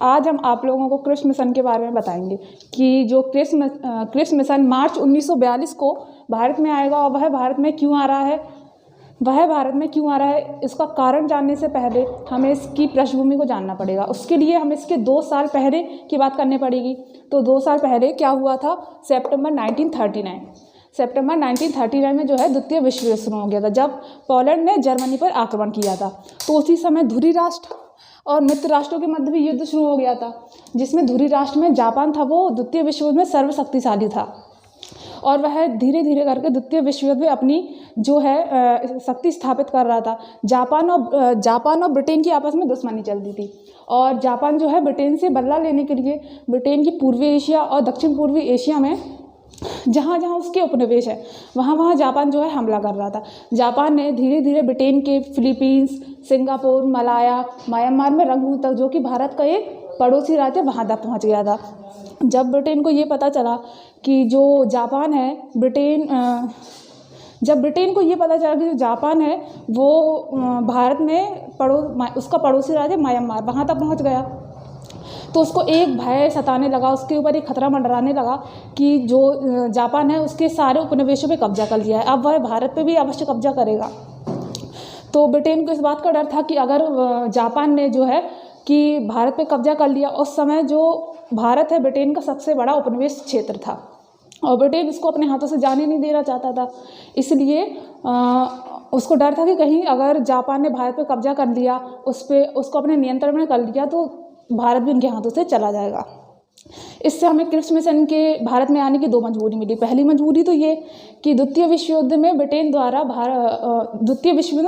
आज हम आप लोगों को क्रिप्स मिशन के बारे में बताएंगे कि जो क्रिप्स मिशन मार्च 1942 को भारत में आएगा और वह भारत में क्यों आ रहा है, इसका कारण जानने से पहले हमें इसकी पृष्ठभूमि को जानना पड़ेगा। उसके लिए हमें इसके 2 साल पहले की बात करनी पड़ेगी। तो 2 साल पहले क्या हुआ था? सितंबर 1939 में जो है द्वितीय विश्व युद्ध शुरू हो गया था, जब पोलैंड ने जर्मनी पर आक्रमण किया था। तो उसी समय धुरी राष्ट्र और मित्र राष्ट्रों के मध्य भी युद्ध शुरू हो गया था, जिसमें धुरी राष्ट्र में जापान था, वो द्वितीय विश्व युद्ध में सर्वशक्तिशाली था और वह धीरे धीरे करके द्वितीय विश्व युद्ध में अपनी जो है शक्ति स्थापित कर रहा था। जापान और ब्रिटेन की आपस में दुश्मनी चलती थी और जापान जो है ब्रिटेन से बदला लेने के लिए ब्रिटेन की पूर्वी एशिया और दक्षिण पूर्वी एशिया में जहाँ जहाँ उसके उपनिवेश है वहाँ जापान जो है हमला कर रहा था। जापान ने धीरे धीरे ब्रिटेन के फिलीपींस, सिंगापुर, मलाया, म्यांमार में रंगून तक, जो कि भारत का एक पड़ोसी राज्य, वहाँ तक पहुँच गया था। जब ब्रिटेन को ये पता चला कि जो जापान है जब ब्रिटेन को ये पता चला कि जो जापान है वो भारत में उसका पड़ोसी राज्य म्यांमार वहाँ तक पहुँच गया, तो उसको एक भय सताने लगा, उसके ऊपर एक खतरा मंडराने लगा कि जो जापान है उसके सारे उपनिवेशों पे कब्जा कर लिया है, अब वह भारत पे भी अवश्य कब्जा करेगा। तो ब्रिटेन को इस बात का डर था कि अगर जापान ने जो है कि भारत पे कब्जा कर लिया, उस समय जो भारत है ब्रिटेन का सबसे बड़ा उपनिवेश क्षेत्र था और ब्रिटेन इसको अपने हाथों से जाने नहीं देना चाहता था। इसलिए उसको डर था कि कहीं अगर जापान ने भारत पे कब्जा कर लिया, उसको अपने नियंत्रण में कर लिया, तो भारत भी उनके हाथों से चला जाएगा। इससे हमें क्रिप्स मिशन के भारत में आने की 2 मजबूरी मिली। पहली मजबूरी तो ये कि द्वितीय विश्व युद्ध में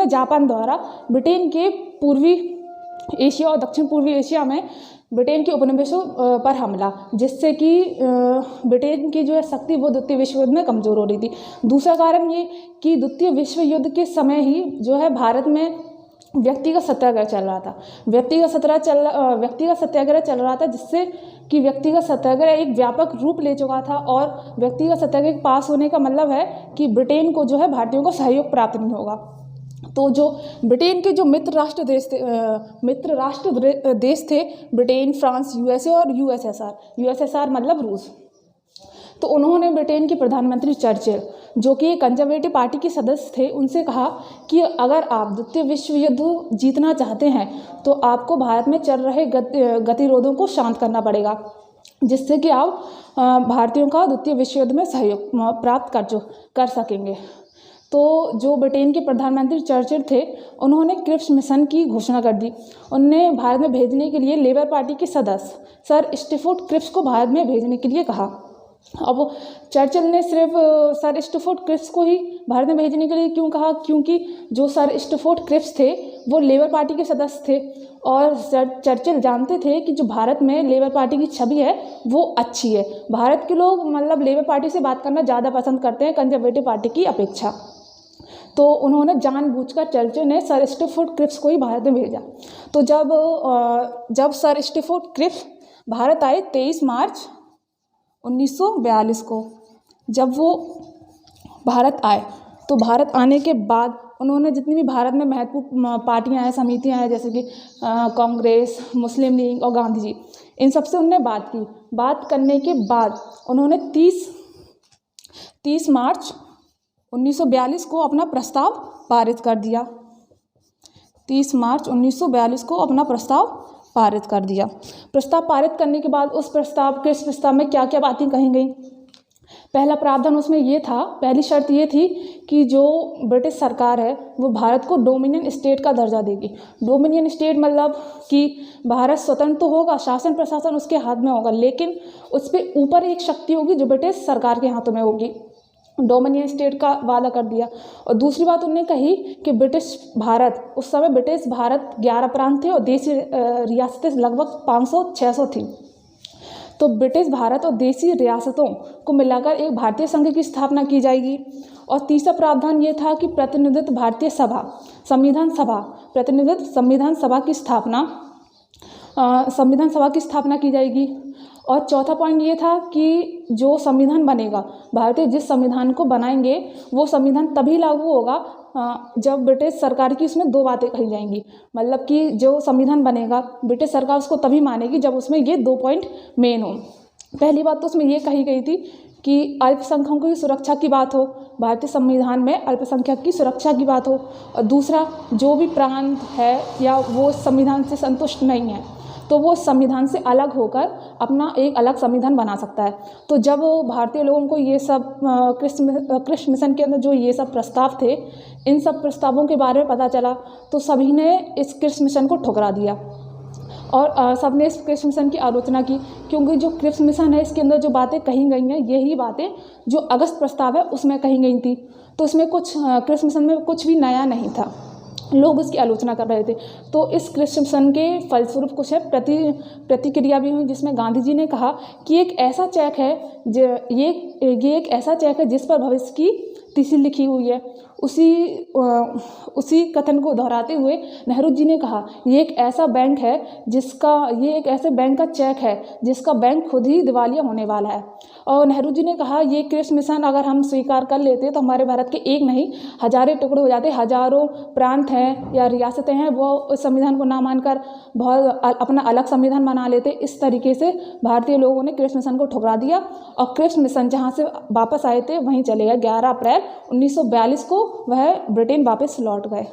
जापान द्वारा ब्रिटेन के पूर्वी एशिया और दक्षिण पूर्वी एशिया में ब्रिटेन के उपनिवेशों पर हमला, जिससे कि ब्रिटेन की जो है शक्ति वो द्वितीय विश्व युद्ध में कमज़ोर हो रही थी। दूसरा कारण ये कि द्वितीय विश्व युद्ध के समय ही जो है भारत में व्यक्तिगत सत्याग्रह चल रहा था। व्यक्तिगत सत्याग्रह चल रहा था, जिससे कि व्यक्तिगत सत्याग्रह एक व्यापक रूप ले चुका था और व्यक्तिगत सत्याग्रह के पास होने का मतलब है कि ब्रिटेन को जो है भारतीयों को सहयोग प्राप्त नहीं होगा। तो जो ब्रिटेन के जो मित्र राष्ट्र देश थे ब्रिटेन, फ्रांस, यूएसए और यूएसएसआर मतलब रूस। तो उन्होंने ब्रिटेन के प्रधानमंत्री चर्चिल, जो कि कंजर्वेटिव पार्टी के सदस्य थे, उनसे कहा कि अगर आप द्वितीय विश्व युद्ध जीतना चाहते हैं तो आपको भारत में चल रहे गतिरोधों को शांत करना पड़ेगा, जिससे कि आप भारतीयों का द्वितीय विश्व युद्ध में सहयोग प्राप्त कर सकेंगे। तो जो ब्रिटेन के प्रधानमंत्री चर्चिल थे, उन्होंने क्रिप्स मिशन की घोषणा कर दी। उन्होंने भारत में भेजने के लिए लेबर पार्टी के सदस्य सर स्टैफोर्ड क्रिप्स को भारत में भेजने के लिए कहा। अब चर्चिल ने सिर्फ सर स्टैफोर्ड क्रिप्स को ही भारत में भेजने के लिए क्यों कहा? क्योंकि जो सर स्टैफोर्ड क्रिप्स थे वो लेबर पार्टी के सदस्य थे और चर्चिल जानते थे कि जो भारत में लेबर पार्टी की छवि है वो अच्छी है। भारत के लोग मतलब लेबर पार्टी से बात करना ज़्यादा पसंद करते हैं कंजर्वेटिव पार्टी की अपेक्षा। तो उन्होंने जानबूझकर चर्चिल ने सर स्टैफोर्ड क्रिप्स को ही भारत में भेजा। तो जब सर स्टैफोर्ड क्रिप्स भारत आए 23 मार्च 1942 को, जब वो भारत आए तो भारत आने के बाद उन्होंने जितनी भी भारत में महत्वपूर्ण पार्टियां हैं, समितियां हैं, जैसे कि कांग्रेस, मुस्लिम लीग और गांधी जी, इन सबसे उन्होंने बात की। बात करने के बाद उन्होंने 30 मार्च 1942 को अपना प्रस्ताव पारित कर दिया। 30 मार्च 1942 को अपना प्रस्ताव पारित कर दिया। प्रस्ताव पारित करने के बाद उस प्रस्ताव में क्या क्या बातें कही गई? पहला प्रावधान उसमें ये था, पहली शर्त ये थी कि जो ब्रिटिश सरकार है वो भारत को डोमिनियन स्टेट का दर्जा देगी। डोमिनियन स्टेट मतलब कि भारत स्वतंत्र तो होगा, शासन प्रशासन उसके हाथ में होगा, लेकिन उस पर ऊपर एक शक्ति होगी जो ब्रिटिश सरकार के हाथों में होगी। डोमिनियन स्टेट का वादा कर दिया। और दूसरी बात उन्होंने कही कि उस समय ब्रिटिश भारत 11 प्रांत थे और देशी रियासतें लगभग 500-600 थी। तो ब्रिटिश भारत और देशी रियासतों को मिलाकर एक भारतीय संघ की स्थापना की जाएगी। और तीसरा प्रावधान ये था कि संविधान सभा की स्थापना की जाएगी। और चौथा पॉइंट ये था कि जो संविधान बनेगा, भारतीय जिस संविधान को बनाएंगे वो संविधान तभी लागू होगा जब ब्रिटिश सरकार की उसमें दो बातें कही जाएंगी, मतलब कि जो संविधान बनेगा ब्रिटिश सरकार उसको तभी मानेगी जब उसमें ये 2 पॉइंट मेन हो। पहली बात तो उसमें ये कही गई थी कि अल्पसंख्यकों की सुरक्षा की बात हो, भारतीय संविधान में अल्पसंख्यक की सुरक्षा की बात हो, और दूसरा जो भी प्रांत है या वो संविधान से संतुष्ट नहीं है तो वो संविधान से अलग होकर अपना एक अलग संविधान बना सकता है। तो जब भारतीय लोगों को ये सब क्रिप्स मिशन के अंदर जो ये सब प्रस्ताव थे, इन सब प्रस्तावों के बारे में पता चला तो सभी ने इस क्रिप्स मिशन को ठुकरा दिया और सबने इस क्रिप्स मिशन की आलोचना की, क्योंकि जो क्रिप्स मिशन है इसके अंदर जो बातें कही गई हैं यही बातें जो अगस्त प्रस्ताव है उसमें कही गई थी। तो इसमें कुछ क्रिप्स मिशन में कुछ भी नया नहीं था, लोग उसकी आलोचना कर रहे थे। तो इस क्रिप्स मिशन के फलस्वरूप कुछ है प्रतिक्रिया भी हुई, जिसमें गांधी जी ने कहा कि एक ऐसा चेक है ये एक ऐसा चेक है जिस पर भविष्य की तिथि लिखी हुई है। उसी कथन को दोहराते हुए नेहरू जी ने कहा ये एक ऐसा बैंक का चेक है जिसका बैंक खुद ही दिवालिया होने वाला है। और नेहरू जी ने कहा ये क्रिप्स मिशन अगर हम स्वीकार कर लेते तो हमारे भारत के एक नहीं हजारों टुकड़े हो जाते, हजारों प्रांत हैं या रियासतें हैं वो इस संविधान को ना मानकर बहुत अपना अलग संविधान बना लेते। इस तरीके से भारतीय लोगों ने क्रिप्स मिशन को ठुकरा दिया और क्रिप्स मिशन जहाँ से वापस आए थे वहीं चले गए। 11 अप्रैल 1942 को वह ब्रिटेन वापस लौट गए।